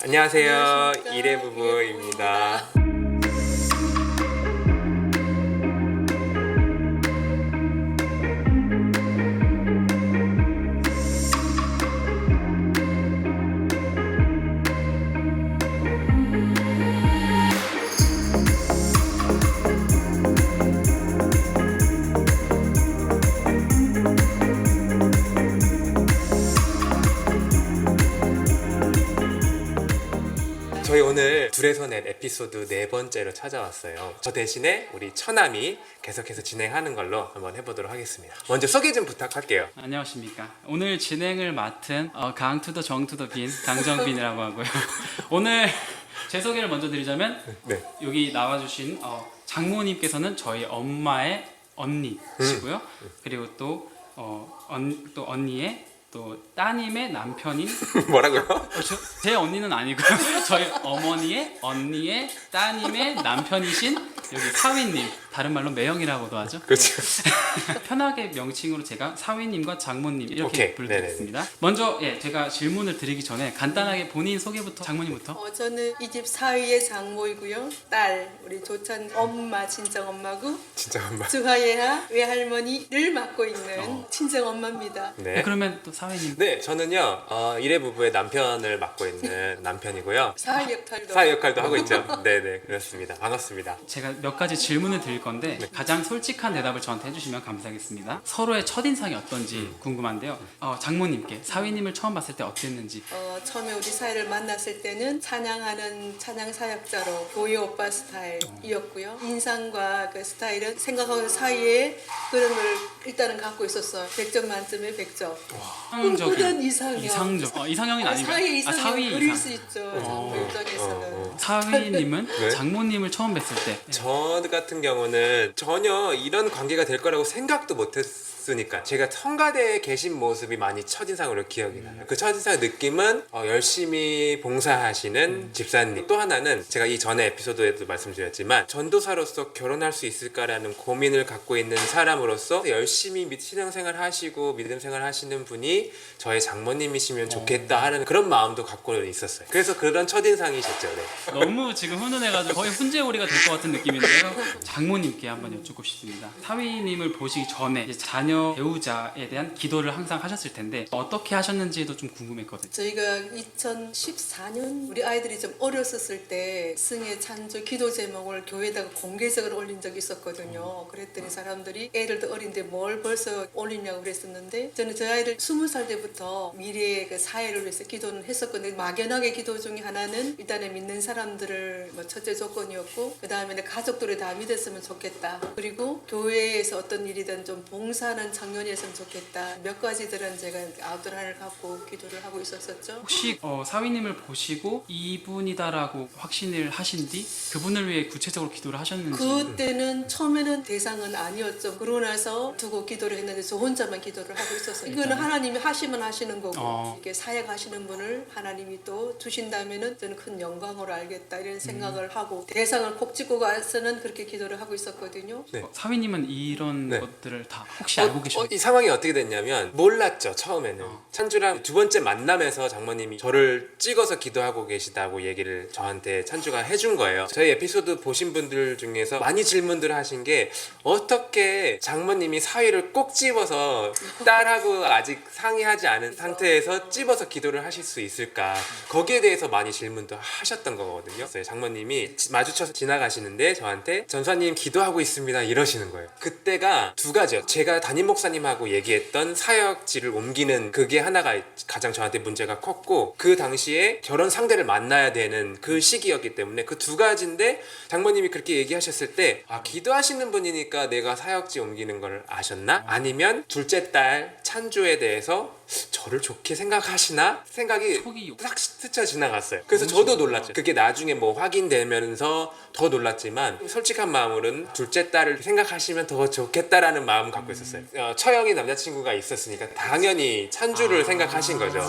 안녕하세요. 안녕하십니까. 이래부부입니다. 저희 오늘 둘에서 넷 에피소드 4번째로 찾아왔어요. 저 대신에 우리 처남이 계속해서 진행하는 걸로 한번 해보도록 하겠습니다. 먼저 소개 좀 부탁할게요. 안녕하십니까. 오늘 진행을 맡은 강투더 정투더 빈 강정빈이라고 하고요. 오늘 제 소개를 먼저 드리자면 네. 여기 나와주신 장모님께서는 저희 엄마의 언니시고요. 그리고 또 언니의 또 따님의 남편인 뭐라고요? 제 언니는 아니고요. 저희 어머니의 언니의 따님의 남편이신 여기 사위님, 다른 말로 매형이라고도 하죠. 그렇죠. 편하게 명칭으로 제가 사위님과 장모님 이렇게 오케이. 부르겠습니다. 먼저 제가 질문을 드리기 전에 간단하게 본인 소개부터 장모님부터. 저는 이 집 사위의 장모이고요. 딸 우리 조찬 엄마 친정 엄마고 진짜 엄마. 주하예하 외할머니를 맡고 있는 친정 엄마입니다. 네. 그러면 또 사위님. 네, 저는요 이래부부의 남편을 맡고 있는 남편이고요. 사위 역할도 사회 역할도 하고 있죠. 네네, 그렇습니다. 반갑습니다. 제가 몇 가지 질문을 드릴 건데 가장 솔직한 대답을 저한테 해주시면 감사하겠습니다. 서로의 첫인상이 어떤지 궁금한데요. 장모님께 사위님을 처음 봤을 때 어땠는지. 처음에 우리 사위를 만났을 때는 찬양하는 찬양 사역자로 교회 오빠 스타일이었고요. 인상과 그 스타일은 생각하는 사이에 그런 걸 일단은 갖고 있었어요. 100점 만점에 100점. 꿈꾸던 이상형. 이상형이 아니고 사위의 이상형 사위 그릴 이상. 수 있죠. 장모 입장에서는. 사위님은 네. 장모님을 처음 뵀을 때 저 같은 경우는 전혀 이런 관계가 될 거라고 생각도 못했으니까 제가 성가대에 계신 모습이 많이 첫인상으로 기억이 나요. 그 첫인상 느낌은 열심히 봉사하시는 집사님. 또 하나는 제가 이 전에 에피소드에도 말씀드렸지만 전도사로서 결혼할 수 있을까라는 고민을 갖고 있는 사람으로서 열심히 신앙생활 하시고 믿음 생활 하시는 분이 저의 장모님이시면 좋겠다 하는 그런 마음도 갖고 있었어요. 그래서 그런 첫인상이셨죠. 네. 너무 지금 훈훈해가지고 거의 훈제오리가 될 것 같은 느낌인데요. 장모님께 한번 여쭙고 싶습니다. 사위님을 보시기 전에 이제 자녀 배우자에 대한 기도를 항상 하셨을 텐데 어떻게 하셨는지도 좀 궁금했거든요. 저희가 2014년 우리 아이들이 좀 어렸었을 때 승의 찬조 기도 제목을 교회에다가 공개적으로 올린 적이 있었거든요. 그랬더니 사람들이 애들도 어린데 뭘 벌써 올리냐고 그랬었는데 저는 저희 아이들 20살 때부터 미래의 그 사회를 위해서 기도는 했었거든요. 막연하게 기도 중에 하나는 일단은 믿는 사람들을 첫째 조건이었고 그 다음에 가족들이 다 믿었으면 좋겠다. 그리고 교회에서 어떤 일이든 좀 봉사하는 청년이었으면 좋겠다. 몇 가지들은 제가 아우트라인을 갖고 기도를 하고 있었었죠. 혹시 사위님을 보시고 이분이다라고 확신을 하신 뒤 그분을 위해 구체적으로 기도를 하셨는지. 그때는 처음에는 대상은 아니었죠. 그러고 나서 두고 기도를 했는데 저 혼자만 기도를 하고 있었어요. 이거는 하나님이 하시면 하시는 거고 이렇게 사역하시는 분을 하나님이 또 주신다면은 저는 큰 영광으로 알겠다 이런 생각을 하고 대상을 콕 찍고 가서는 그렇게 기도를 하고 있었거든요. 네. 사위님은 이런 네. 것들을 다 혹시 알고 계셨나요? 이 상황이 어떻게 됐냐면 몰랐죠. 처음에는 찬주랑 두 번째 만남에서 장모님이 저를 찍어서 기도하고 계시다고 얘기를 저한테 찬주가 해준 거예요. 저희 에피소드 보신 분들 중에서 많이 질문들을 하신 게 어떻게 장모님이 사위를 꼭 집어서 딸하고 아직 상의하지 않은 상태에서 집어서 기도를 하실 수 있을까, 거기에 대해서 많이 질문도 하셨던 거거든요. 그래서 장모님이 마주쳐서 지나가시는데 저한테 전사님 기도하고 있습니다 이러시는 거예요. 그때가 두 가지요. 제가 담임 목사님하고 얘기했던 사역지를 옮기는 그게 하나가 가장 저한테 문제가 컸고, 그 당시에 결혼 상대를 만나야 되는 그 시기였기 때문에 그 두 가지인데 장모님이 그렇게 얘기하셨을 때 기도하시는 분이니까 내가 사역지 옮기는 걸 아셨나? 아니면 둘째 딸 찬주에 대해서 저를 좋게 생각하시나? 생각이 속이 싹 스쳐 지나갔어요. 그래서 저도 놀랐죠. 그게 나중에 뭐 확인되면서 더 놀랐지만 솔직한 마음으로는 둘째 딸을 생각하시면 더 좋겠다라는 마음 갖고 있었어요. 처형이 남자친구가 있었으니까 당연히 찬주를 생각하신 거죠.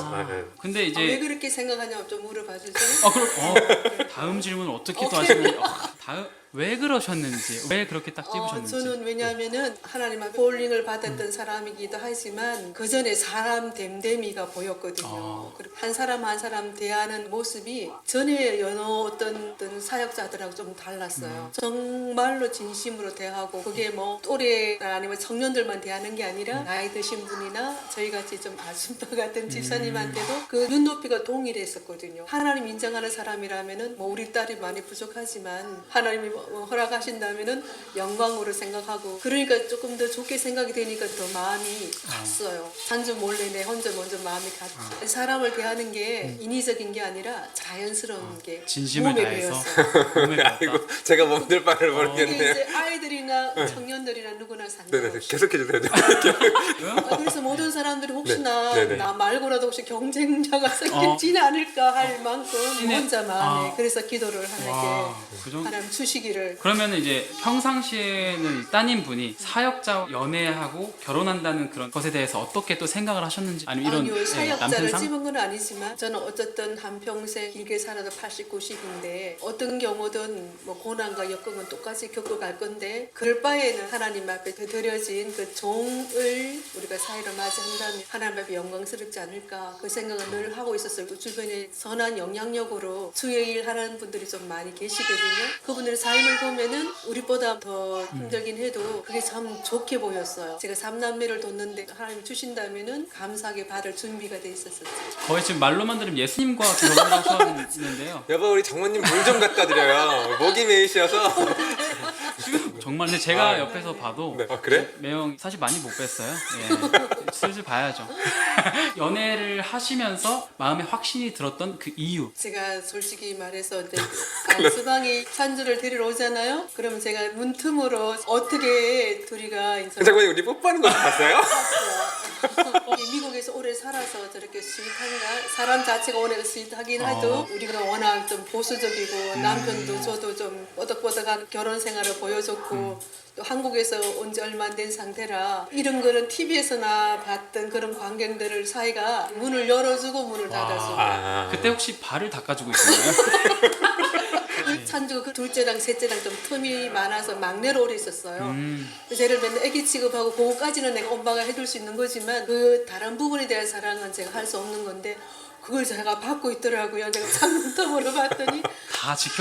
근데 왜 이제 그렇게 생각하냐고 좀 물어봐 주세요. 그럼 다음 질문은 어떻게 또 하시나요? 다음 왜 그러셨는지, 왜 그렇게 딱 집으셨는지. 저는 왜냐하면은 하나님 앞에 콜링을 받았던 사람이기도 하지만 그 전에 사람 됨됨이가 보였거든요. 그리고 한 사람 한 사람 대하는 모습이 전에 여느 어떤 사역자들하고 좀 달랐어요. 정말로 진심으로 대하고 그게 뭐 또래나 아니면 청년들만 대하는 게 아니라 나이 드신 분이나 저희 같이 좀 아줌마 같은 집사님한테도 그 눈높이가 동일했었거든요. 하나님 인정하는 사람이라면은 뭐 우리 딸이 많이 부족하지만 하나님이 뭐 허락하신다면은 영광으로 생각하고 그러니까 조금 더 좋게 생각이 되니까 더 마음이 갔어요. 산주 몰래 내 혼자 먼저 마음이 갔죠. 사람을 대하는 게 인위적인 게 아니라 자연스러운 게 진심을 몸에 다해서 배웠어요. 몸에 배웠다. 아이고 제가 몸둘 바를 이게 모르겠네요. 이제 아이들이나 청년들이나 누구나 네네 상관없이 계속해 주세요. 그래서 모든 사람들이 혹시나 네, 네네. 나 말고라도 혹시 경쟁자가 생기지는 않을까 할 만큼 신의- 혼자 마음에 아. 그래서 기도를 와, 하나님께 그 정도. 하나님 주시기를. 그러면 이제 평상시에는 이 따님 분이 사역자 연애하고 결혼한다는 그런 것에 대해서 어떻게 또 생각을 하셨는지 아니면 이런 아니요, 사역자를 남편상 집은 건 아니지만 저는 어쨌든 한평생 길게 살아도 80, 90인데 어떤 경우든 뭐 고난과 역경은 똑같이 겪어갈 건데 그럴 바에는 하나님 앞에 드려진 그 종을 우리가 사이로 맞이한다면 하나님 앞에 영광스럽지 않을까 그 생각을 늘 하고 있었어요. 그 주변에 선한 영향력으로 주의 일 하는 분들이 좀 많이 계시거든요. 그분들의 삶을 보면은 우리보다 더 힘들긴 해도 그게 참 좋게 보였어요. 제가 3남매를 뒀는데 하나님 주신다면은 감사하게 받을 준비가 돼 있었었죠. 거의 지금 말로만 들으면 예수님과 결혼을 하셨는데요. 여보 우리 장모님 물 좀 갖다 드려요. 목이 메이셔서. 정말 근데 제가 옆에서 봐도 네. 아, 그래? 매형 사실 많이 못 뵀어요. 예. 슬슬 봐야죠. 연애를 하시면서 마음에 확신이 들었던 그 이유. 제가 솔직히 말해서 이제 수방이 산주를 데리러 오잖아요. 그러면 제가 문틈으로 어떻게 둘이가 이제 장모님 우리 뽀뽀하는 거 봤어요? 미국에서 오래 살아서 저렇게 스윗한가? 사람 자체가 오래 스윗하긴 해도 우리가 워낙 좀 보수적이고 남편도 저도 좀 뽀득뽀득한 결혼 생활을 보여줬고 또 한국에서 온 지 얼마 안 된 상태라 이런 거는 TV에서나 봤던 그런 광경들을 사이가 문을 열어주고 문을 닫아주고 아. 그때 혹시 발을 닦아주고 있었나요? 산주가 그 둘째랑 셋째랑 좀 틈이 많아서 막내로 오래 있었어요. 그래서 쟤를 맨날 애기 취급하고 그거까지는 내가 엄마가 해줄 수 있는 거지만 그 다른 부분에 대한 사랑은 제가 할 수 없는 건데 그걸 제가 받고 있더라고요. 내가 창문턱으로 봤더니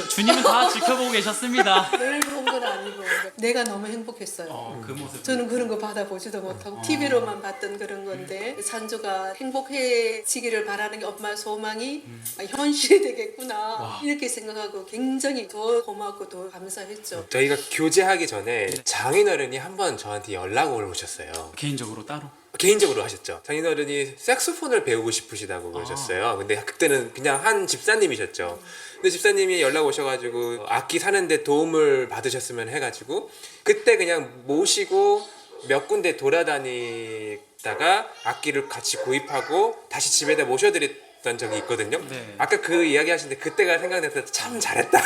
주님은 다 지켜보고 계셨습니다. 늘 본 건 아니고 내가 너무 행복했어요. 그 모습. 저는 그런 거 받아보지도 못하고 TV로만 봤던 그런 건데 산주가 행복해지기를 바라는 게 엄마의 소망이 현실이 되겠구나 이렇게 생각하고 굉장히 더 고맙고 더 감사했죠. 저희가 교제하기 전에 장인어른이 한 번 저한테 연락을 오셨어요. 개인적으로 따로. 개인적으로 하셨죠. 장인어른이 색소폰을 배우고 싶으시다고 그러셨어요. 근데 그때는 그냥 한 집사님이셨죠. 근데 집사님이 연락 오셔가지고 악기 사는데 도움을 받으셨으면 해가지고 그때 그냥 모시고 몇 군데 돌아다니다가 악기를 같이 구입하고 다시 집에다 모셔드렸던 적이 있거든요. 네. 아까 그 이야기 하시는데 그때가 생각나서 참 잘했다.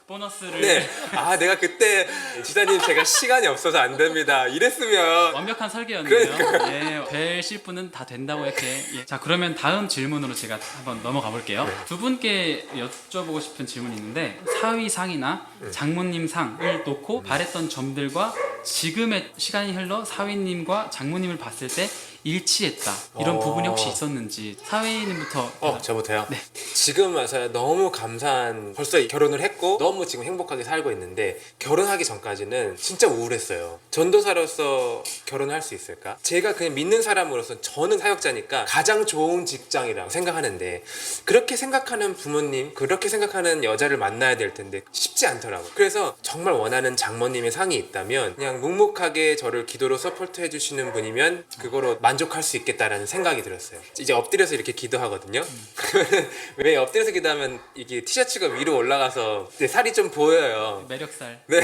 보너스를 네. 아 내가 그때 지사님 제가 시간이 없어서 안 됩니다. 이랬으면 완벽한 설계였네요. 예, 뵐 분은 다 된다고 이렇게. 예. 자, 그러면 다음 질문으로 제가 한번 넘어가 볼게요. 두 분께 여쭤보고 싶은 질문이 있는데 사위상이나 장모님 상을 놓고 바랬던 점들과 지금의 시간이 흘러 사위님과 장모님을 봤을 때 일치했다. 이런 부분이 혹시 있었는지 사위님부터. 저부터요? 네. 지금 와서 너무 감사한 벌써 결혼을 했고 너무 지금 행복하게 살고 있는데 결혼하기 전까지는 진짜 우울했어요. 전도사로서 결혼할 수 있을까? 제가 그냥 믿는 사람으로서 저는 사역자니까 가장 좋은 직장이라고 생각하는데 그렇게 생각하는 부모님 그렇게 생각하는 여자를 만나야 될 텐데 쉽지 않더라고요. 그래서 정말 원하는 장모님의 상이 있다면 그냥 묵묵하게 저를 기도로 서포트 해주시는 분이면 그거로 만족할 수 있겠다라는 생각이 들었어요. 이제 엎드려서 이렇게 기도하거든요. 왜 엎드려서 기도하면 이게 티셔츠가 위로 올라가서 살이 좀 보여요. 매력살. 네.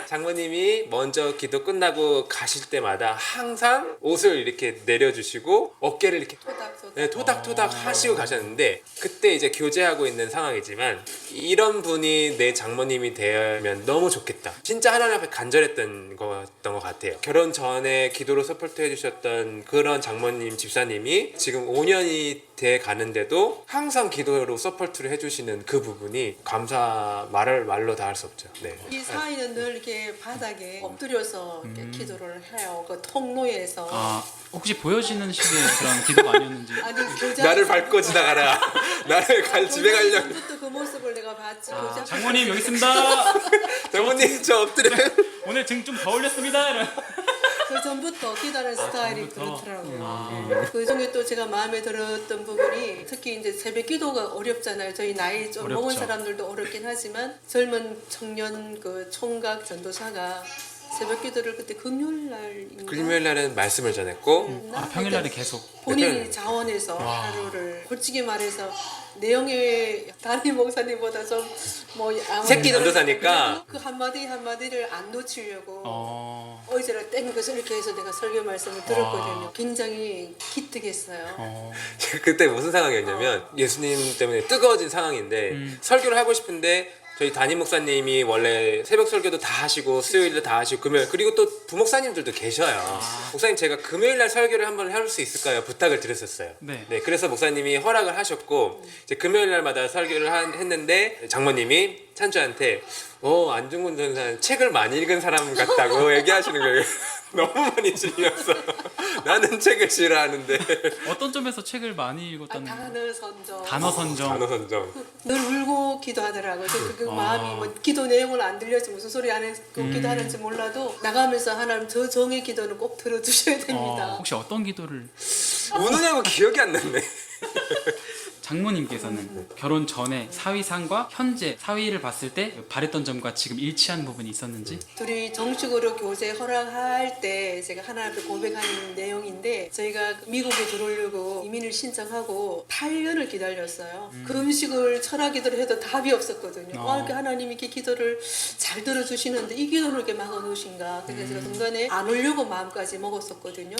장모님이 먼저 기도 끝나고 가실 때마다 항상 옷을 이렇게 내려주시고 어깨를 이렇게 토닥토닥. 네, 토닥토닥 하시고 가셨는데 그때 이제 교제하고 있는 상황이지만 이런 분이 내 장모님이 되면 너무 좋겠다. 진짜 하나님 앞에 간절했던 거였던 것 같아요. 결혼 전에 기도로 서포트 해주셨던 그런 장모님 집사님이 지금 5년이 돼 가는데도 항상 기도로 서포트를 해주시는 그 부분이 감사 말로 다 할 수 없죠. 네. 이 사이는 늘 이렇게 바닥에 엎드려서 이렇게 기도를 해요. 그 통로에서. 아 혹시 보여지는 식의 그런 기도가 아니었는지. 아니 교장 나를 밟고 지나가라. 나를 집에 가려고. 전부터 그 모습을 내가 봤지. 교장 장모님 여기 있습니다. 장모님 저 엎드려요. 오늘 등 좀 더 올렸습니다. 이런. 그 전부터 기도하는 스타일이 전부터? 그렇더라고요. 그 중에 또 제가 마음에 들었던 부분이 특히 이제 새벽 기도가 어렵잖아요. 저희 나이 좀 먹은 어렵죠. 사람들도 어렵긴 하지만 젊은 청년 그 총각 전도사가 새벽 기도를 그때 금요일 날인가 금요일 날은 말씀을 전했고 아 평일날에 계속. 본인이 자원해서 하루를 솔직히 말해서 내용의 담임 목사님보다 좀뭐 새끼 전도사니까 그 한마디 한마디를 안 놓치려고 어. 의자를 땡겨서 이렇게 해서 내가 설교 말씀을 들었거든요. 굉장히 기특했어요. 그때 무슨 상황이었냐면 예수님 때문에 뜨거워진 상황인데 설교를 하고 싶은데 저희 담임 목사님이 원래 새벽 설교도 다 하시고 수요일도 다 하시고 금요일 그리고 또 부목사님들도 계셔요. 목사님 제가 금요일 날 설교를 한번 할 수 있을까요? 부탁을 드렸었어요. 네. 그래서 목사님이 허락을 하셨고 이제 금요일 날마다 설교를 했는데 장모님이 찬주한테 안중근 전사는 책을 많이 읽은 사람 같다고 얘기하시는 거예요. 너무 많이 질렸어. 나는 책을 싫어하는데. 어떤 점에서 책을 많이 읽었다는. 단어 선정. 단어 선정. 단어 선정. 늘 울고 기도하더라고요. 그 마음이 뭐 기도 내용을 안 들려서 무슨 소리 안 했고 기도하는지 몰라도 나가면서 하나님 저 정의 기도는 꼭 들어주셔야 됩니다. 혹시 어떤 기도를 우느냐고 기억이 안 났네. 장모님께서는 결혼 전에 사위상과 현재 사위를 봤을 때 바랬던 점과 지금 일치한 부분이 있었는지. 둘이 정식으로 교제 허락할 때 제가 하나님 앞에 고백하는 내용인데 저희가 미국에 들어오려고 이민을 신청하고 8년을 기다렸어요. 그 음식을 철학 기도를 해도 답이 없었거든요. 이렇게 하나님이 이렇게 기도를 잘 들어주시는데 이 기도를 이렇게 막아놓으신가. 그래서 제가 중간에 안 오려고 마음까지 먹었었거든요.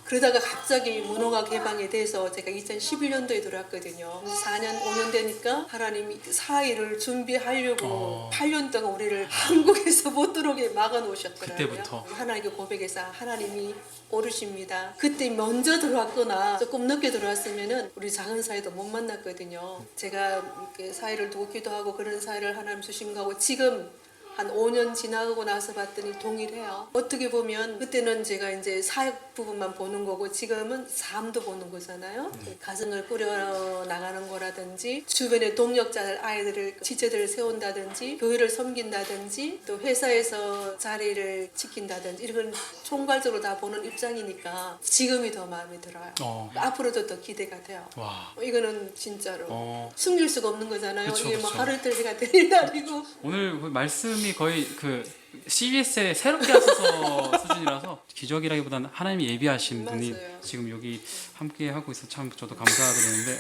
그러다가 갑자기 문호가 개방이 돼서 제가 2011년도에 들어왔거든요. 4년, 5년 되니까 하나님이 사위를 준비하려고 8년 동안 우리를 한국에서 못 들어오게 막아놓으셨더라고요. 그때부터? 하나님께 고백해서 하나님이 오르십니다. 그때 먼저 들어왔거나 조금 늦게 들어왔으면은 우리 작은 사이도 못 만났거든요. 제가 이렇게 사위를 두고 기도하고 그런 사위를 하나님 주신 거고 지금 한 5년 지나고 나서 봤더니 동일해요. 어떻게 보면 그때는 제가 이제 사역 부분만 보는 거고 지금은 삶도 보는 거잖아요. 가정을 꾸려 나가는 거라든지 주변에 동력자들 아이들을 지체들을 세운다든지 교회를 섬긴다든지 또 회사에서 자리를 지킨다든지 이런 총괄적으로 다 보는 입장이니까 지금이 더 마음에 들어요. 앞으로도 더 기대가 돼요. 와. 이거는 진짜로 숨길 수가 없는 거잖아요. 그쵸, 이게 뭐 그쵸. 하루 이틀 해가 되는 날이고 오늘 그 말씀이 거의 그 CBS에 새롭게 하셔서 수준이라서 기적이라기보다는 하나님이 예비하신 분이 맞아요. 지금 여기 함께 하고 있어 참 저도 감사드리는데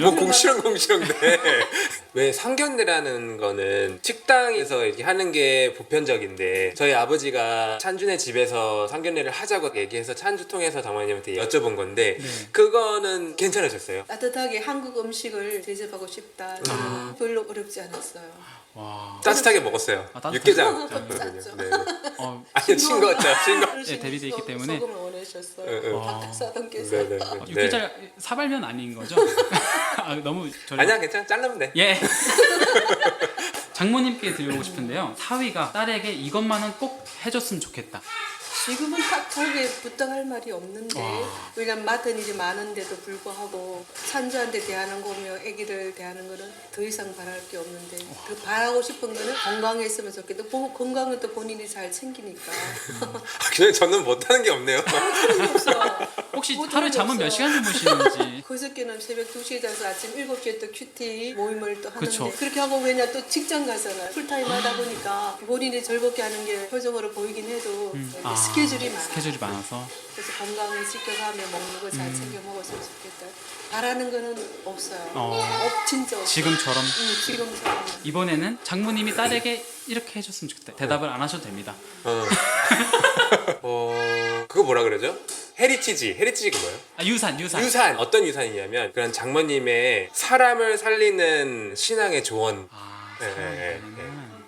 뭐 공시렁공시렁대. 왜 상견례라는 거는 식당에서 이렇게 하는 게 보편적인데 저희 아버지가 찬준의 집에서 상견례를 하자고 얘기해서 찬주 통해서 장모님한테 여쭤본 건데 그거는 괜찮으셨어요? 따뜻하게 한국 음식을 대접하고 싶다. 저는 별로 어렵지 않았어요. 와. 따뜻하게 먹었어요. 따뜻하게 육개장. 먹었죠. 네. 어, 싱거웠죠. 싱거. 네, 대비돼 있기 때문에. 소금을 원하셨어요. 응, 응. 닭사돈께서. 네네. 육개장 사발면 아닌 거죠? 아, 너무 아니야 괜찮아. 자르면 돼. 예. 장모님께 드리고 싶은데요. 사위가 딸에게 이것만은 꼭 해줬으면 좋겠다. 지금은 탁하게 부탁할 말이 없는데 왜냐면 맡은 일이 많은데도 불구하고 찬주한테 대하는 거며 애기를 대하는 거는 더 이상 바랄 게 없는데 더 바라고 싶은 거는 건강했으면 좋겠다. 건강은 또 본인이 잘 챙기니까. 그냥 저는 못하는 게 없네요. 없어. 혹시 뭐 하루에 잠은 몇 없어. 시간 주무시는지. 그저께는 새벽 2시에 자서 아침 7시에 또 큐티 모임을 또 하는데 그쵸. 그렇게 하고 왜냐 또 직장 가잖아요. 풀타임 하다 보니까 본인이 즐겁게 하는 게 표정으로 보이긴 해도 스케줄이 많아. 스케줄이 많아서. 그래서 건강을 지켜가며 먹는 거 잘 챙겨 먹었으면 좋겠다. 바라는 거는 없어요. 진짜 없어요. 지금처럼. 지금처럼. 이번에는 장모님이 딸에게 이렇게 해줬으면 좋겠다. 대답을 안 하셔도 됩니다. 그거 뭐라 그러죠? 헤리티지가 뭐예요? 아, 유산. 유산. 어떤 유산이냐면 그런 장모님의 사람을 살리는 신앙의 조언. 아, 네, 네,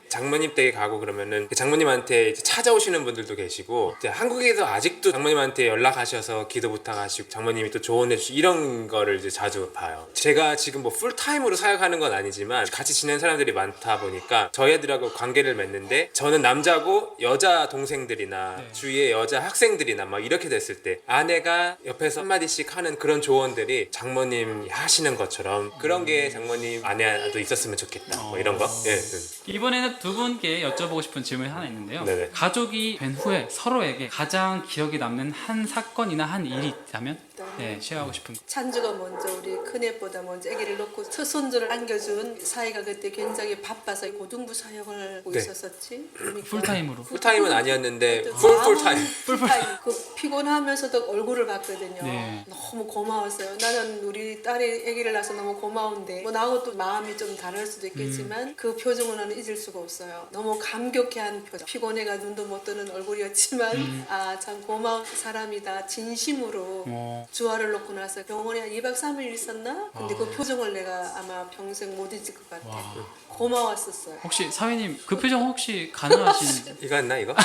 장모님 댁에 가고 그러면은 그 장모님한테 이제 찾아오시는 분들도 계시고 이제 한국에서 아직도 장모님한테 연락하셔서 기도 부탁하시고 장모님이 또 조언해 주시고 이런 거를 이제 자주 봐요. 제가 지금 뭐 풀타임으로 사역하는 건 아니지만 같이 지내는 사람들이 많다 보니까 저희들하고 관계를 맺는데 저는 남자고 여자 동생들이나 주위에 여자 학생들이나 막 이렇게 됐을 때 아내가 옆에서 한마디씩 하는 그런 조언들이 장모님이 하시는 것처럼 그런 게 장모님 아내도 있었으면 좋겠다 뭐 이런 거. 예. 이번에는 두 분께 여쭤보고 싶은 질문이 하나 있는데요. 네네. 가족이 된 후에 서로에게 가장 기억에 남는 한 사건이나 한 일이 있다면 네, 쉐어하고 싶은 거. 찬주가 먼저 우리 큰애보다 먼저 아기를 놓고 첫 손주를 안겨준 사이가 그때 굉장히 바빠서 고등부 사역을 하고 네. 있었었지. 그러니까 풀타임으로. 풀타임은 아니었는데 마음은 풀타임. 풀타임. 그 피곤하면서도 얼굴을 봤거든요. 네. 너무 고마웠어요. 나는 우리 딸이 아기를 낳아서 너무 고마운데 뭐 나하고 또 마음이 좀 다를 수도 있겠지만 그 표정은 나는 잊을 수가 없어요. 너무 감격해한 표정. 피곤해가 눈도 못 뜨는 얼굴이었지만 아 참 고마운 사람이다. 진심으로 주화를 놓고 나서 병원에 한 2박 3일 있었나? 근데 그 표정을 내가 아마 평생 못 잊을 것 같아. 고마웠었어요. 혹시 사회님 그 표정 혹시 가능하신? 이거 했나 이거?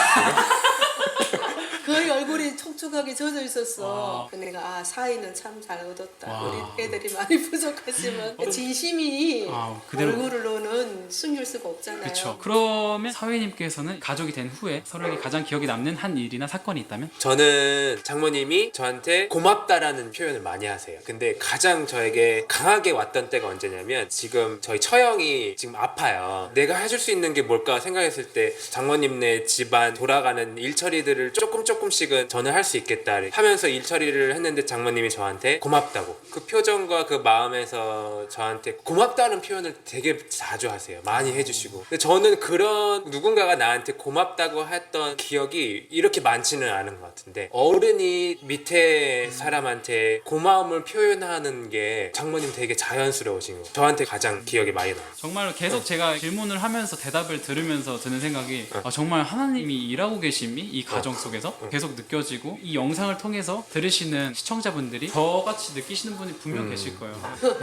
거의 얼굴이 촉촉하게 젖어 있었어. 근데 내가 아 사이는 참 잘 얻었다. 와. 우리 애들이 많이 부족하지만 진심이 그대로. 얼굴로는 숨길 수가 없잖아요. 그렇죠. 그러면 사회님께서는 가족이 된 후에 서로에게 가장 기억에 남는 한 일이나 사건이 있다면? 저는 장모님이 저한테 고맙다라는 표현을 많이 하세요. 근데 가장 저에게 강하게 왔던 때가 언제냐면 지금 저희 처형이 지금 아파요. 내가 해줄 수 있는 게 뭘까 생각했을 때 장모님네 집안 돌아가는 일처리들을 조금씩은 저는 할 수 있겠다 하면서 일처리를 했는데 장모님이 저한테 고맙다고 그 표정과 그 마음에서 저한테 고맙다는 표현을 되게 자주 하세요. 많이 해주시고. 근데 저는 그런 누군가가 나한테 고맙다고 했던 기억이 이렇게 많지는 않은 것 같은데 어른이 밑에 사람한테 고마움을 표현하는 게 장모님 되게 자연스러우신 거 저한테 가장 기억이 많이 나요. 정말 계속 제가 질문을 하면서 대답을 들으면서 드는 생각이 아, 정말 하나님이 일하고 계심이 이 가정 속에서 계속 느껴지고 이 영상을 통해서 들으시는 시청자분들이 저같이 느끼시는 분이 분명 계실 거예요.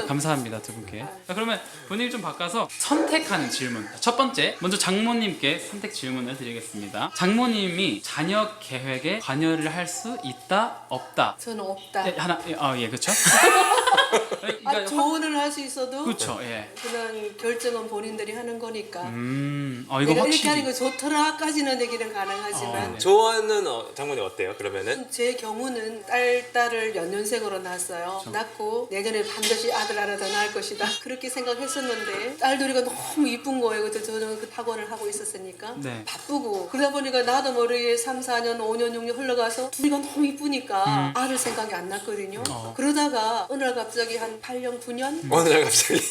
감사합니다 두 분께. 자, 그러면 분위기 좀 바꿔서 선택하는 질문. 첫 번째 먼저 장모님께 선택 질문을 드리겠습니다. 장모님이 자녀 계획에 관여를 할 수 있다 없다. 저는 없다. 네, 하나 예 그렇죠. 조언을 할 수 있어도 그렇죠. 예. 그냥 결정은 본인들이 하는 거니까. 이거 내가 이렇게 확실히. 하는 거 좋더라까지는 얘기는 가능하지만 네. 조언은 장모님 어때요? 그러면은 제 경우는 딸을 연년생으로 낳았어요. 낳고 내년에 반드시 아들 하나 더 낳을 것이다. 그렇게 생각했었는데 딸들이가 너무 이쁜 거예요. 그때 저는 그 학원을 하고 있었으니까 네. 바쁘고 그러다 보니까 나도 모르게 3, 4년, 5년, 6년 흘러가서 둘이가 너무 이쁘니까 아들 생각이 안 났거든요. 그러다가 어느 날 갑자기 한 8년, 9년 어느 날 갑자기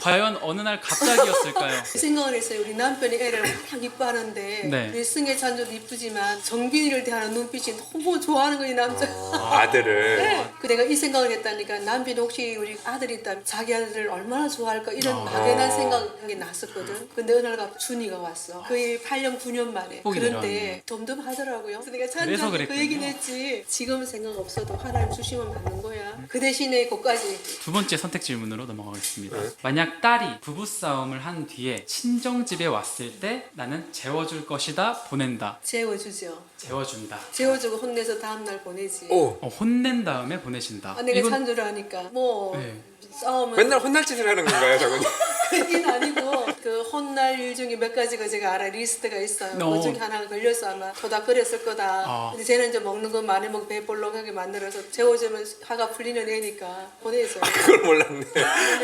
과연 어느 날 갑자기였을까요? 생각을 했어요. 우리 남편이 애를 워낙 이뻐하는데 네. 우리 승혜 찬조도 이쁘지만 정빈이를 대하는 눈빛이 너무 좋아하는 거이 남자. 아들을 네. 그 내가 이 생각을 했다니까 남편이 혹시 우리 아들이 있다면 자기 아들을 얼마나 좋아할까 이런 막연한 생각이 났었거든. 근데 어느 날 갑자기 준이가 왔어. 거의 8년 9년 만에. 복이 그런데 내려왔네. 덤덤하더라고요. 그래서 내가 그래서 찬조한테 그 그랬군요. 얘기는 했지. 지금 생각 없어도 하나님 주시면 받는 거야. 그 대신에 그까지 두 번째 선택 질문으로 넘어가겠습니다. 만약 딸이 부부싸움을 한 뒤에 친정집에 왔을 때 나는 재워줄 것이다 보낸다. 재워주죠. 재워준다. 재워주고 혼내서 다음날 보내지. 오 혼낸 다음에 보내신다. 아, 내가 이건 찬조를 하니까 뭐 네. 싸우면 맨날 혼날 짓을 하는 건가요, 장모님? 그긴 아니고 그 혼날 일 중에 몇 가지가 제가 알아 리스트가 있어요. 그 중에 하나가 걸려서 아마 토닥거렸을 거다. 근데 쟤는 이제 먹는 거 많이 먹고 배볼록하게 만들어서 재워주면 화가 풀리는 애니까 보내죠. 그걸 몰랐네.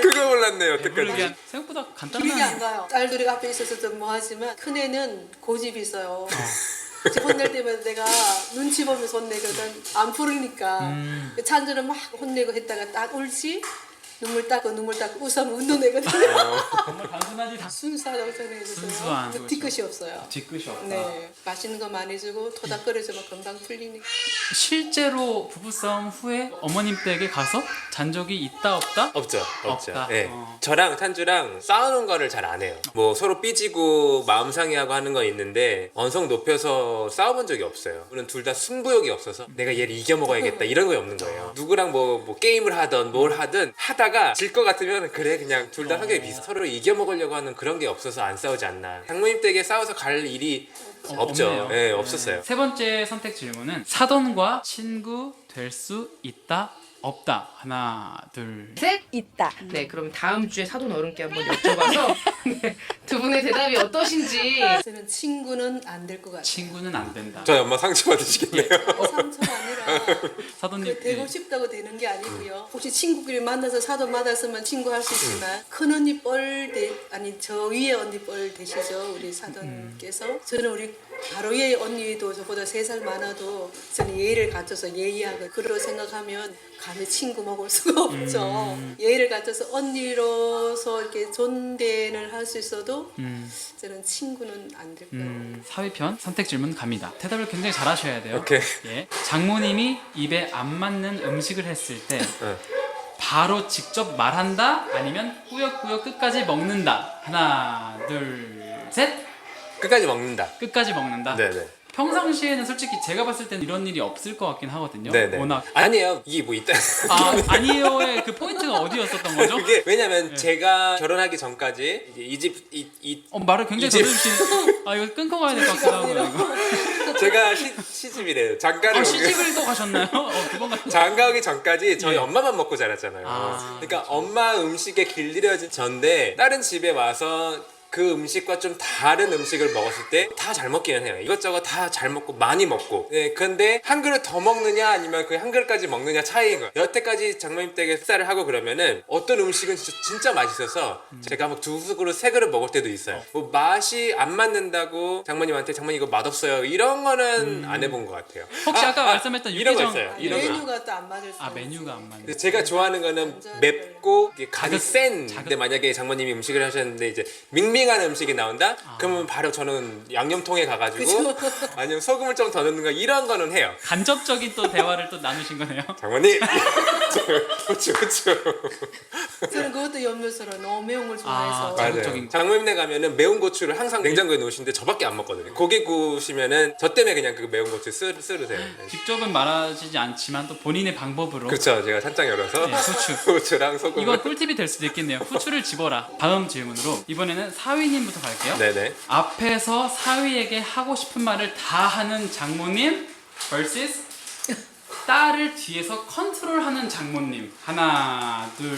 그걸 몰랐네요. 배부르게 어떡하지? 한 생각보다 길이 안 간단한. 가요. 딸들이 앞에 있어서 좀 뭐 하지만 큰 애는 고집이 있어요. 이제 혼낼 때마다 내가 눈치 보면서 혼내거든. 안 풀으니까. 찬주는 막 혼내고 했다가 딱 울지. 눈물 닦고 웃으면 운동내거든. 정말 단순하지 순수하다고 전해주세요. 순수한 뒤끝이 없어요. 뒤끝이 없다. 네, 맛있는 거 많이 주고 토닥거려주면 금방 풀리니까. 실제로 부부싸움 후에 어머님 댁에 가서 잔 적이 있다 없다? 없죠. 없다. 예. 어. 저랑 찬주랑 싸우는 거를 잘 안 해요. 뭐 서로 삐지고 마음 상해하고 하는 건 있는데 언성 높여서 싸워본 적이 없어요. 우리는 둘 다 승부욕이 없어서 내가 얘를 이겨 먹어야겠다 이런 거 없는 거예요. 누구랑 뭐 게임을 하던 뭘 하든 하다가 하다가 질 것 같으면 그래 그냥 둘 다 성격이 비슷 서로 이겨먹으려고 하는 그런 게 없어서 안 싸우지 않나. 장모님 댁에 싸워서 갈 일이 없죠. 없네요. 네, 없었어요. 세 번째 선택 질문은 사돈과 친구 될 수 있다 없다. 하나 둘 셋 있다. 네, 그럼 다음 주에 사돈 어른께 한번 여쭤봐서 네, 두 분의 대답이 어떠신지. 저는 친구는 안 될 것 같아요. 친구는 안 된다. 저희 엄마 상처 받으시겠네요. 상처가 아니라 사돈님 되고 싶다고 되는 게 아니고요. 혹시 친구끼리 만나서 사돈 받았으면 친구 할 수 있지만 큰 언니 아니 저 위에 언니 뻘 되시죠 우리 사돈께서. 저는 우리 바로 위에 언니도 저보다 3살 많아도 저는 예의를 갖춰서 예의하고 그러고 생각하면 감히 친구 먹을 수가 없죠. 예의를 갖춰서 언니로서 이렇게 존대를 할 수 있어도 저는 친구는 안 될 거예요. 사위편 선택 질문 갑니다. 대답을 굉장히 잘하셔야 돼요. 오케이. 예. 장모님이 입에 안 맞는 음식을 했을 때 바로 직접 말한다 아니면 꾸역꾸역 끝까지 먹는다. 하나 둘 셋. 끝까지 먹는다. 끝까지 먹는다. 네네. 평상시에는 솔직히 제가 봤을 땐 이런 일이 없을 것 같긴 하거든요. 네네. 워낙 아니에요. 이게 뭐 있다. 아니에요의 그 포인트가 어디였었던 거죠? 그게 왜냐면 제가 결혼하기 전까지 이집 말을 굉장히 이제- 더듬으시는. 이거 끊고 가야 될 것 같기도 하고요. 이거. 제가 시집이래요. 장가를 시집을 또 가셨나요? 두 번 갔. 장가 오기 전까지 저희 예. 엄마만 먹고 자랐잖아요. 그러니까 엄마 음식에 길들여진 전데 다른 집에 와서 그 음식과 좀 다른 음식을 먹었을 때 다 잘 먹기는 해요. 이것저것 다 잘 먹고 많이 먹고. 네, 근데 한 그릇 더 먹느냐 아니면 그 한 그릇까지 먹느냐 차이인 거예요. 여태까지 장모님 댁에 식사를 하고 그러면은 어떤 음식은 진짜 맛있어서 제가 막 2그릇 3그릇 먹을 때도 있어요. 뭐 맛이 안 맞는다고 장모님한테 장모님 이거 맛없어요 이런 거는 안 해본 것 같아요. 혹시 아까 말씀했던 이런 거 유기정- 있어요. 아니, 이런 거. 메뉴가 또 안 맞을 수 있어요. 메뉴가 안 맞네. 근데 제가 좋아하는 거는 맵고 이게 간이 센. 근데 만약에 장모님이 음식을 하셨는데 이제 밍밍한 음식이 나온다? 그러면 바로 저는 양념통에 가가지고 아니면 소금을 좀 더 넣는 거 이런 거는 해요. 간접적인 또 대화를 또 나누신 거네요. 장모님. 그렇죠, 그렇죠. 저는 그것도 연묘스러워. 너무 매운 걸 좋아해서. 맞아요. 맞아요. 자극적인 거. 장모님네 가면은 매운 고추를 항상 냉장고에 놓으시는데 저밖에 안 먹거든요. 고기 구우시면은 저 때문에 그냥 그 매운 고추 쓰르세요. 직접은 말하지 않지만 또 본인의 방법으로 그렇죠. 제가 찬장 열어서 네, 후추. 후추랑 소금. 이건 꿀팁이 될 수도 있겠네요. 후추를 집어라. 다음 질문으로 이번에는 사위님부터 갈게요. 네네. 앞에서 사위에게 하고 싶은 말을 다 하는 장모님 vs 딸을 뒤에서 컨트롤하는 장모님. 하나, 둘,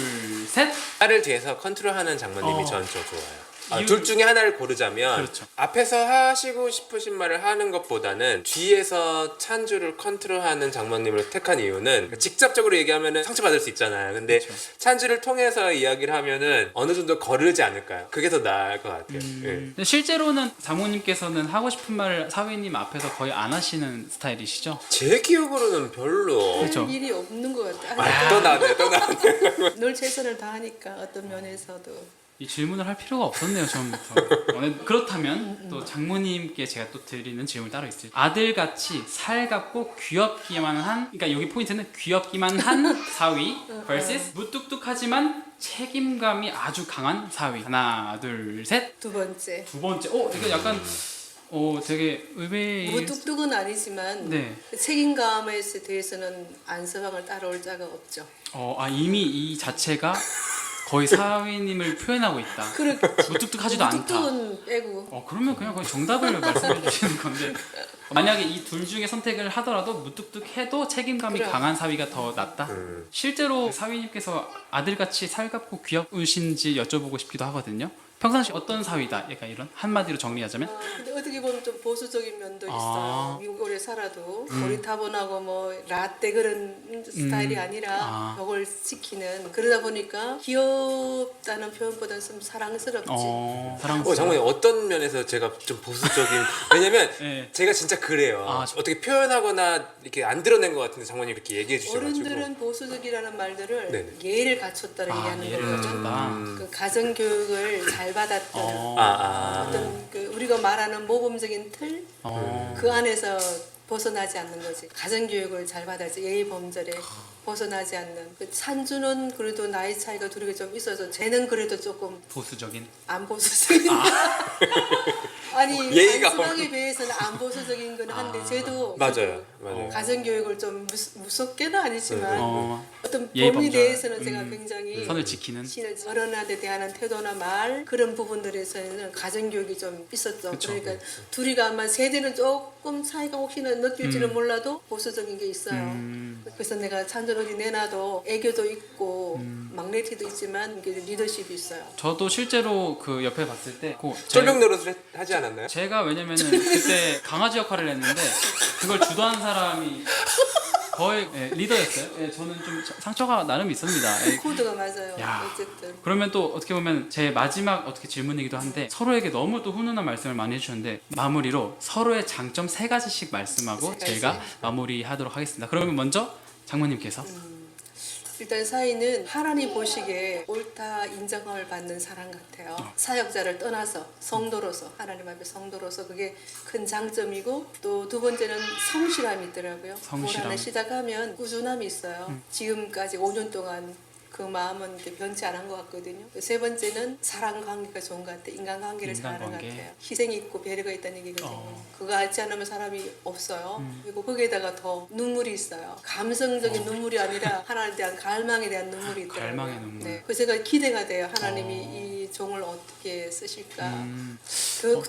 셋. 딸을 뒤에서 컨트롤하는 장모님이 저는 더 좋아요. 둘 중에 하나를 고르자면 그렇죠. 앞에서 하시고 싶으신 말을 하는 것보다는 뒤에서 찬주를 컨트롤하는 장모님을 택한 이유는 직접적으로 얘기하면 상처받을 수 있잖아요. 근데 찬주를 통해서 이야기를 하면은 어느 정도 거르지 않을까요? 그게 더 나을 것 같아요. 예. 근데 실제로는 장모님께서는 하고 싶은 말을 사위님 앞에서 거의 안 하시는 스타일이시죠? 제 기억으로는 별로 그렇죠. 할 일이 없는 것 같아요. 또 나네. 늘 최선을 다하니까 어떤 면에서도. 이 질문을 할 필요가 없었네요 처음부터. 그렇다면 또 장모님께 제가 또 드리는 질문 따로 있어요. 아들같이 살갑고 귀엽기만 한, 그러니까 여기 포인트는 귀엽기만 한 사위 vs 무뚝뚝하지만 책임감이 아주 강한 사위. 하나 둘 셋. 두 번째. 두 번째. 이거 약간 되게 의외의. 무뚝뚝은 아니지만 네. 그 책임감에 대해서는 안서방을 따라올 자가 없죠. 이미 이 자체가 거의 사위님을 표현하고 있다. 무뚝뚝하지도 않다. 무뚝뚝은 빼고. 그러면 그냥 거의 정답을 말씀해 주시는 건데, 만약에 이 둘 중에 선택을 하더라도 무뚝뚝해도 책임감이 그래. 강한 사위가 더 낫다? 실제로 사위님께서 아들같이 살갑고 귀여우신지 여쭤보고 싶기도 하거든요. 평상시 어떤 사위다? 약간 이런 한마디로 정리하자면 근데 어떻게 보면 좀 보수적인 면도 있어요. 미국 오래 살아도 고리타분하고 뭐 라떼 그런 스타일이 아니라 벽을 지키는. 그러다 보니까 귀엽다는 표현보다는 좀 사랑스럽지. 사랑스러워. 장모님 어떤 면에서 제가 좀 보수적인 왜냐면 네. 제가 진짜 그래요. 어떻게 표현하거나 이렇게 안 드러낸 것 같은데 장모님 이렇게 얘기해 주셔가지고 어른들은 보수적이라는 말들을 네네. 예의를 갖췄다는 얘기하는 예를 거거든요. 갖췄다. 그 가정 교육을 잘 받았다는 어떤 그 우리가 말하는 모범적인 틀 그 안에서 벗어나지 않는 거지. 가정 교육을 잘 받아야지 예의 범절에 벗어나지 않는. 그 찬주는 그래도 나이 차이가 둘이 좀 있어서 쟤는 그래도 조금 보수적인. 안 보수적인. 아니 예의가 단순하게 비해서는 안 보수적인 건 한데 쟤도 맞아요, 맞아요. 가정교육을 좀 무섭게는 아니지만 어떤 예의 범위 범절. 내에서는 제가 굉장히 선을 지키는. 신을 어른한테 대하는 태도나 말 그런 부분들에서는 가정교육이 좀 있었죠. 그쵸. 그러니까 둘이가 아마 세대는 조금 차이가 혹시나 느낄지는 몰라도 보수적인 게 있어요. 그래서 내가 찬전 어디 내놔도 애교도 있고 막내티도 있지만 이게 리더십이 있어요. 저도 실제로 그 옆에 봤을 때 쫄병 노릇을 하지 않았나요? 제가 왜냐면은 그때 강아지 역할을 했는데 그걸 주도한 사람이 거의 리더였어요. 예, 저는 좀 상처가 나름 있습니다. 예. 코드가 맞아요. 야. 어쨌든. 그러면 또 어떻게 보면 제 마지막 어떻게 질문이기도 한데 서로에게 너무 또 훈훈한 말씀을 많이 해주셨는데 마무리로 서로의 장점 3가지씩 말씀하고 세 가지. 저희가 마무리하도록 하겠습니다. 그러면 먼저 장모님께서 일단 사이는 하나님 보시기에 옳다 인정함을 받는 사람 같아요. 사역자를 떠나서 성도로서 하나님 앞에 성도로서 그게 큰 장점이고 또 두 번째는 성실함이 있더라고요. 성실함. 뭘 하나 시작하면 꾸준함이 있어요. 지금까지 5년 동안 그 마음은 이렇게 변치 않은 것 같거든요. 세 번째는 사람 관계가 좋은 것 같아요. 인간관계를 잘하는 것 인간관계. 같아요. 희생이 있고 배려가 있다는 얘기거든요. 그거 알지 않으면 사람이 없어요. 그리고 거기에다가 더 눈물이 있어요. 감성적인 눈물이 아니라 하나님에 대한 갈망에 대한 눈물이 있더라고요. 갈망의 눈물. 네. 그래서 제가 기대가 돼요. 하나님이 이 종을 어떻게 쓰실까.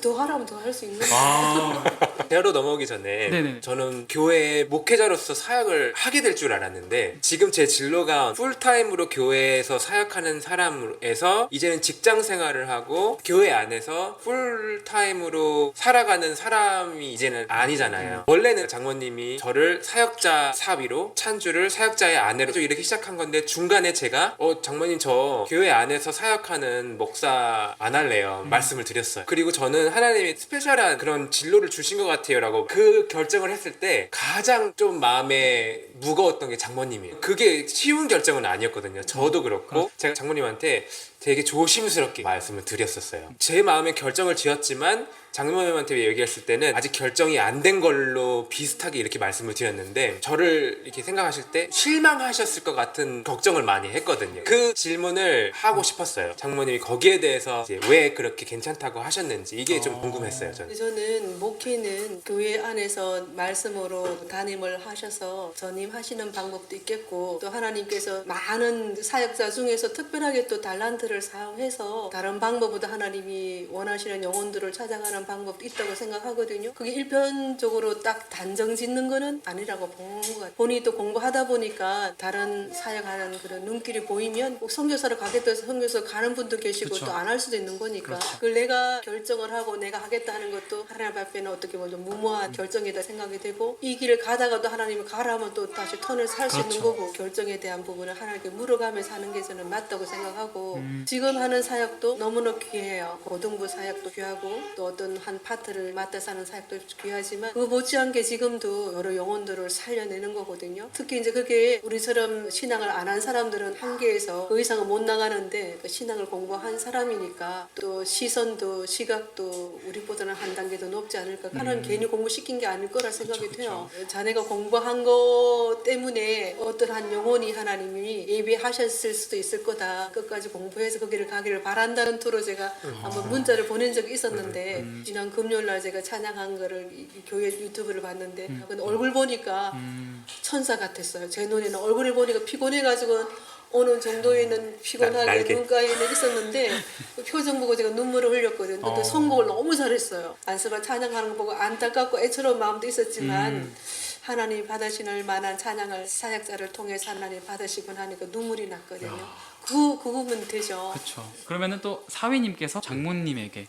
더 하라면 더 할 수 있는 거예요. 아, 대화로 넘어오기 전에 네네. 저는 교회 목회자로서 사역을 하게 될 줄 알았는데 지금 제 진로가 풀타임으로 교회에서 사역하는 사람에서 이제는 직장 생활을 하고 교회 안에서 풀타임으로 살아가는 사람이 이제는 아니잖아요. 원래는 장모님이 저를 사역자 사위로 찬주를 사역자의 아내로 이렇게 시작한 건데 중간에 제가 장모님 저 교회 안에서 사역하는 목사 안 할래요 말씀을 드렸어요. 그리고 저는 하나님이 스페셜한 그런 진로를 주신 것 같아요 라고 그 결정을 했을 때 가장 좀 마음에 무거웠던 게 장모님이에요. 그게 쉬운 결정은 아니었거든요. 저도 그렇고 제가 장모님한테 되게 조심스럽게 말씀을 드렸었어요. 제 마음에 결정을 지었지만 장모님한테 얘기했을 때는 아직 결정이 안 된 걸로 비슷하게 이렇게 말씀을 드렸는데 저를 이렇게 생각하실 때 실망하셨을 것 같은 걱정을 많이 했거든요. 그 질문을 하고 싶었어요. 장모님이 거기에 대해서 이제 왜 그렇게 괜찮다고 하셨는지 이게 좀 궁금했어요. 저는. 저는 목회는 교회 안에서 말씀으로 담임을 하셔서 전임하시는 방법도 있겠고 또 하나님께서 많은 사역자 중에서 특별하게 또 달란트를 사용해서 다른 방법보다 하나님이 원하시는 영혼들을 찾아가는 방법도 있다고 생각하거든요. 그게 일편적으로 딱 단정 짓는 거는 아니라고 보는 것 같아요. 본인이 또 공부하다 보니까 다른 사역하는 그런 눈길이 보이면 꼭 선교사를 가겠다 해서 선교사 가는 분도 계시고 그쵸. 또 안 할 수도 있는 거니까 그렇죠. 그걸 내가 결정을 하고 내가 하겠다 하는 것도 하나님 앞에는 어떻게 보면 좀 무모한 결정이다 생각이 되고 이 길을 가다가도 하나님이 가라면 또 다시 턴해서 할 수 있는 그렇죠. 거고 결정에 대한 부분을 하나님께 물어가면서 하는 게 저는 맞다고 생각하고 지금 하는 사역도 너무나 귀해요. 고등부 사역도 귀하고 또 어떤 한 파트를 맡아서 하는 사역도 귀하지만 그거 못지않게 지금도 여러 영혼들을 살려내는 거거든요. 특히 이제 그게 우리처럼 신앙을 안 한 사람들은 한계에서 그 이상은 못 나가는데 그 신앙을 공부한 사람이니까 또 시선도 시각도 우리보다는 한 단계 더 높지 않을까. 하나님 괜히 공부시킨 게 아닐 거라 생각이 돼요. 자네가 공부한 거 때문에 어떠한 영혼이 하나님이 예비하셨을 수도 있을 거다. 끝까지 공부해서 거기를 가기를 바란다는 투로 제가 한번 문자를 보낸 적이 있었는데 지난 금요일 날 제가 찬양한 거를 이 교회 유튜브를 봤는데 근데 얼굴 보니까 천사 같았어요. 제 눈에는 얼굴을 보니까 피곤해가지고 어느 정도에는 피곤하게 날개. 눈가에는 있었는데 그 표정 보고 제가 눈물을 흘렸거든요. 근데 선곡을 너무 잘했어요. 안쓰러워 찬양하는 거 보고 안타깝고 애처로운 마음도 있었지만 하나님 받으실 만한 찬양을 사역자를 통해서 하나님 받으시곤 하니까 눈물이 났거든요. 그 부분 되죠. 그렇죠. 그러면은 또 사위님께서 장모님에게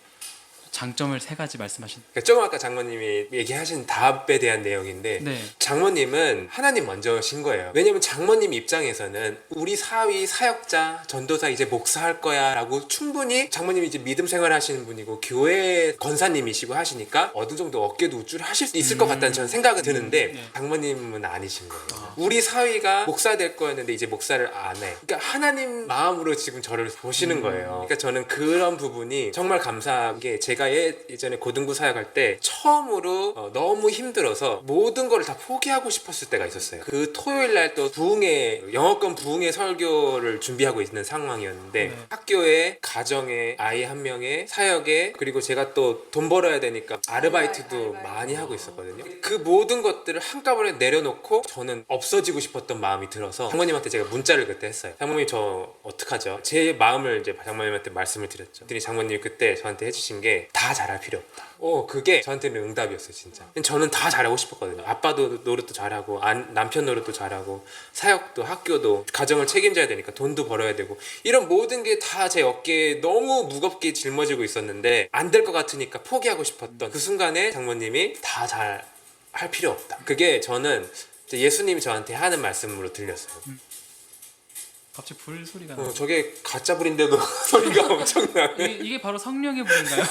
장점을 3가지 말씀하신. 그러니까 조금 아까 장모님이 얘기하신 답에 대한 내용인데 네. 장모님은 하나님 먼저신 거예요. 왜냐면 장모님 입장에서는 우리 사위 사역자 전도사 이제 목사할 거야 라고 충분히 장모님이 이제 믿음 생활하시는 분이고 교회 권사님이시고 하시니까 어느 정도 어깨도 우쭐하실 수 있을 것 같다는 저는 생각은 드는데 네. 장모님은 아니신 거예요. 우리 사위가 목사 될 거였는데 이제 목사를 안 해. 그러니까 하나님 마음으로 지금 저를 보시는 거예요. 그러니까 저는 그런 부분이 정말 감사한 게 제가 제가 예전에 고등부 사역할 때 처음으로 너무 힘들어서 모든 걸 다 포기하고 싶었을 때가 있었어요. 그 토요일 날 또 부흥회 영어권 부흥회 설교를 준비하고 있는 상황이었는데 학교에 가정에 아이 한 명에 사역에 그리고 제가 또 돈 벌어야 되니까 아르바이트도 많이 하고 있었거든요. 그 모든 것들을 한꺼번에 내려놓고 저는 없어지고 싶었던 마음이 들어서 장모님한테 제가 문자를 그때 했어요. 장모님 저 어떡하죠? 제 마음을 이제 장모님한테 말씀을 드렸죠. 그랬더니 장모님이 그때 저한테 해주신 게 다 잘할 필요 없다. 그게 저한테는 응답이었어요, 진짜. 저는 다 잘하고 싶었거든요. 아빠도 노릇도 잘하고 남편 노릇도 잘하고 사역도 학교도 가정을 책임져야 되니까 돈도 벌어야 되고 이런 모든 게 다 제 어깨에 너무 무겁게 짊어지고 있었는데 안 될 것 같으니까 포기하고 싶었던 그 순간에 장모님이 다 잘 할 필요 없다. 그게 저는 예수님이 저한테 하는 말씀으로 들렸어요. 갑자기 불 소리가 나요. 저게 가짜 불인데도 소리가 엄청나네. 이게 바로 성령의 불인가요?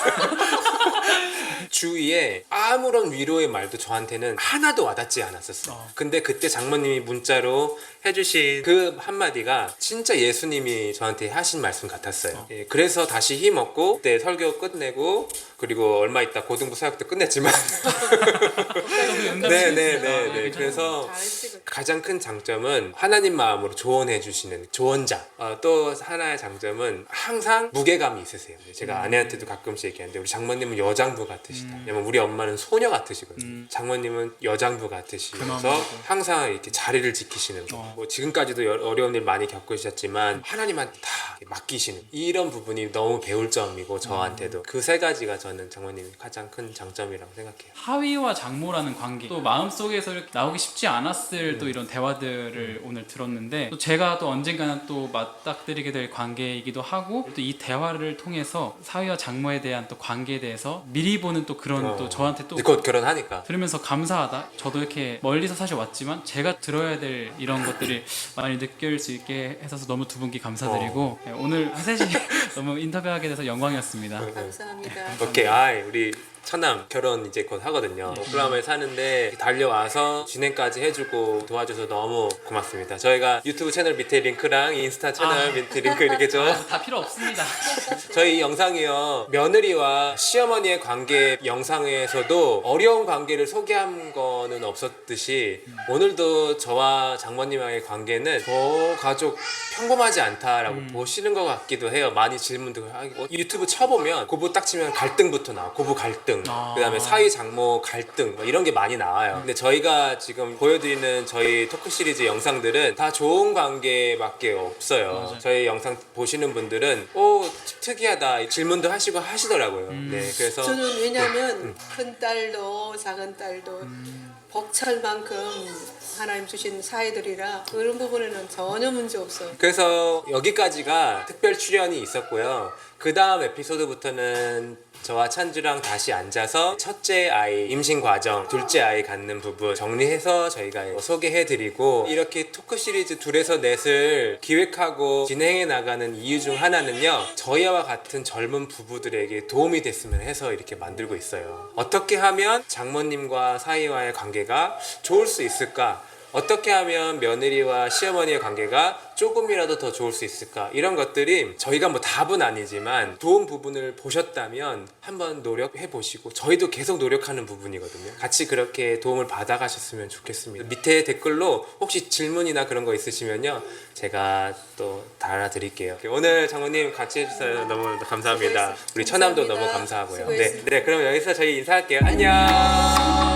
주위에 아무런 위로의 말도 저한테는 하나도 와닿지 않았었어요. 근데 그때 장모님이 문자로 해주신 그 한마디가 진짜 예수님이 저한테 하신 말씀 같았어요. 예, 그래서 다시 힘없고 그때 설교 끝내고 그리고 얼마 있다 고등부 사역도 끝냈지만 네네네. 그래서 가장 큰 장점은 하나님 마음으로 조언해 주시는 조언자. 또 하나의 장점은 항상 무게감이 있으세요. 제가 아내한테도 가끔씩 얘기하는데 우리 장모님은 여장부 같으시다. 왜냐면 우리 엄마는 소녀 같으시거든요. 장모님은 여장부 같으시면서 항상 이렇게 자리를 지키시는 거. 뭐 지금까지도 어려운 일 많이 겪으셨지만 하나님한테 다 맡기시는 이런 부분이 너무 배울 점이고 저한테도 그 세 가지가 저는 장모님이 가장 큰 장점이라고 생각해요. 하위와 장모라는 관계 또 마음속에서 이렇게 나오기 쉽지 않았을 또 이런 대화들을 오늘 들었는데 또 제가 또 언젠가는 또 맞닥뜨리게 될 관계이기도 하고 또 이 대화를 통해서 사위와 장모에 대한 또 관계에 대해서 미리 보는 또 그런 또 저한테 또 곧 결혼하니까 들으면서 감사하다. 저도 이렇게 멀리서 사실 왔지만 제가 들어야 될 이런 것들이 많이 느낄 수 있게 해서 너무 두 분께 감사드리고 네, 오늘 셋이 너무 인터뷰하게 돼서 영광이었습니다. 감사합니다. 오케이. 우리 처남 결혼 이제 곧 하거든요. 오클라호마에 사는데 달려와서 진행까지 해주고 도와줘서 너무 고맙습니다. 저희가 유튜브 채널 밑에 링크랑 인스타 채널 밑에 링크 이렇게 줘. 다 필요 없습니다. 저희 이 영상이요 며느리와 시어머니의 관계 영상에서도 어려운 관계를 소개한 거는 없었듯이 오늘도 저와 장모님과의 관계는 저 가족 평범하지 않다라고 보시는 것 같기도 해요. 많이 질문도 하고 유튜브 쳐보면 고부 딱 치면 갈등부터 나와. 고부 갈등 그 다음에 사위 장모 갈등 뭐 이런 게 많이 나와요. 근데 저희가 지금 보여드리는 저희 토크 시리즈 영상들은 다 좋은 관계밖에 없어요. 맞아요. 저희 영상 보시는 분들은 특이하다 질문도 하시고 하시더라고요. 네, 그래서 저는 왜냐면 큰 딸도 작은 딸도 벅찰 만큼 하나님 주신 사이들이라 그런 부분에는 전혀 문제 없어요. 그래서 여기까지가 특별 출연이 있었고요. 그 다음 에피소드부터는 저와 찬주랑 다시 앉아서 첫째 아이 임신 과정, 둘째 아이 갖는 부분 정리해서 저희가 소개해드리고 이렇게 토크 시리즈 둘에서 넷을 기획하고 진행해 나가는 이유 중 하나는요. 저희와 같은 젊은 부부들에게 도움이 됐으면 해서 이렇게 만들고 있어요. 어떻게 하면 장모님과 사이와의 관계가 좋을 수 있을까? 어떻게 하면 며느리와 시어머니의 관계가 조금이라도 더 좋을 수 있을까? 이런 것들이 저희가 뭐 답은 아니지만 좋은 부분을 보셨다면 한번 노력해 보시고 저희도 계속 노력하는 부분이거든요. 같이 그렇게 도움을 받아가셨으면 좋겠습니다. 밑에 댓글로 혹시 질문이나 그런 거 있으시면요. 제가 또 달아드릴게요. 오늘 장모님 같이 해주셔서 너무 감사합니다. 우리 처남도 너무 감사하고요. 네, 그럼 여기서 저희 인사할게요. 안녕.